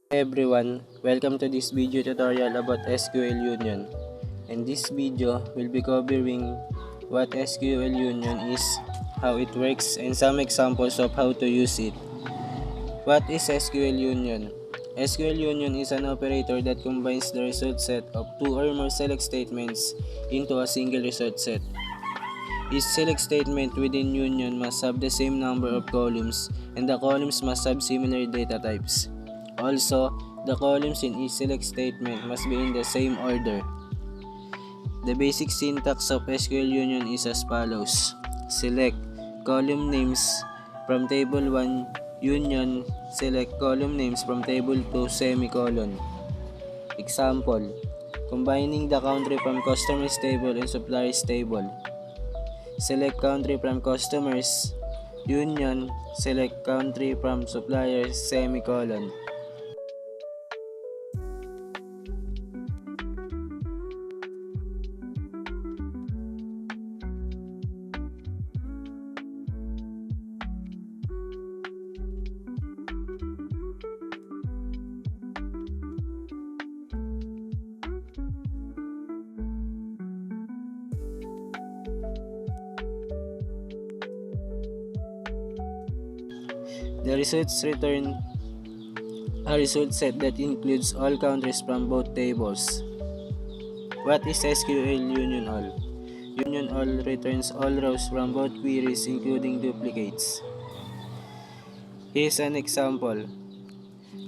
Hey everyone, welcome to this video tutorial about SQL Union. In this video, we'll be covering what SQL Union is, how it works, and some examples of how to use it. What is SQL Union? SQL Union is an operator that combines the result set of two or more select statements into a single result set. Each select statement within Union must have the same number of columns, and the columns must have similar data types. Also, the columns in each select statement must be in the same order. The basic syntax of SQL Union is as follows. Select column names from table 1 union, select column names from table 2 semicolon. Example, combining the country from customers table and suppliers table. Select country from customers union, select country from suppliers semicolon. The results return a result set that includes all countries from both tables. What is SQL Union All? Union All returns all rows from both queries including duplicates. Here's an example.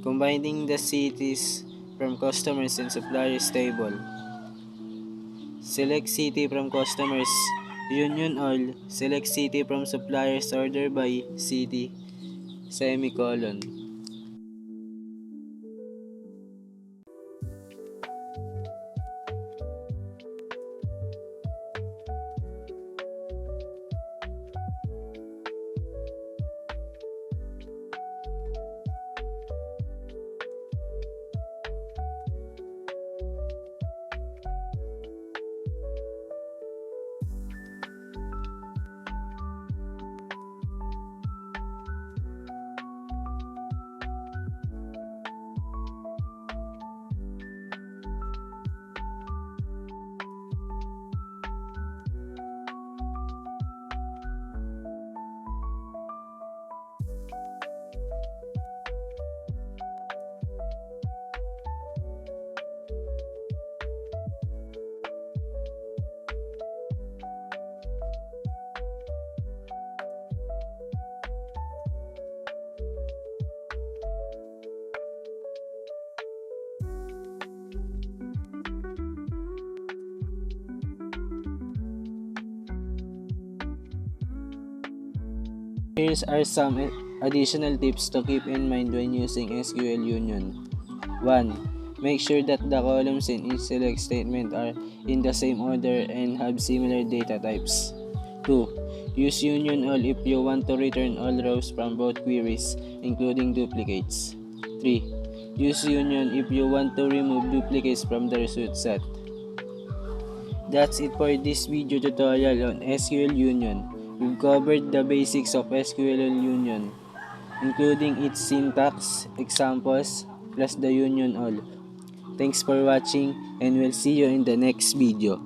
Combining the cities from customers and suppliers table. Select city from customers Union All, select city from suppliers order by city semicolon. Here are some additional tips to keep in mind when using SQL Union. 1. Make sure that the columns in each select statement are in the same order and have similar data types. 2. Use Union All if you want to return all rows from both queries, including duplicates. 3. Use Union if you want to remove duplicates from the result set. That's it for this video tutorial on SQL Union. We've covered the basics of SQL Union, including its syntax, examples, plus the Union All. Thanks for watching, and we'll see you in the next video.